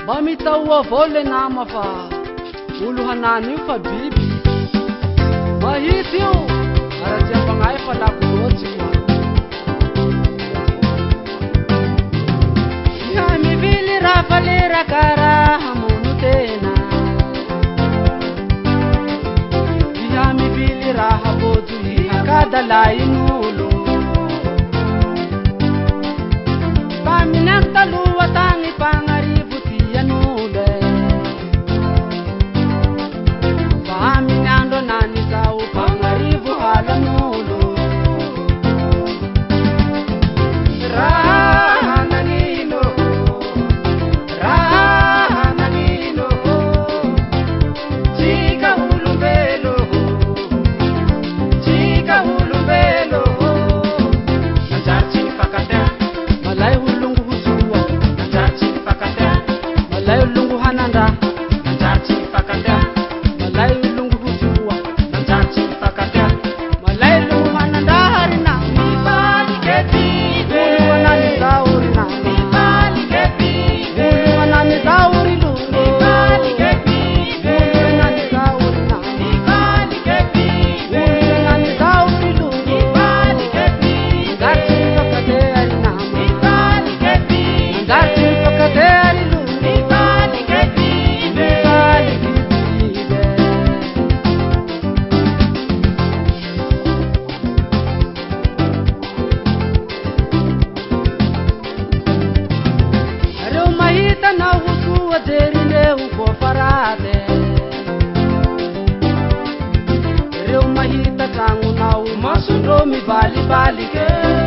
Mamitaua vole nama fa ulu hanani fa bibi mahitiu aratia pangai fa la kuochi ya mi vili rafale rakara hamunutena ya mi vili rahabotu kada lainulu paminak taluwa tangi pangari nani kau pangaribu halanulu rahanangino chika hulumbelo nanjarchi pakata malai hulungu husua nanjarchi pakata malai hulungu hananda nanjarchi pakata malai na usu aderine uko farade reu mahita tangu na umasundro mi bali ke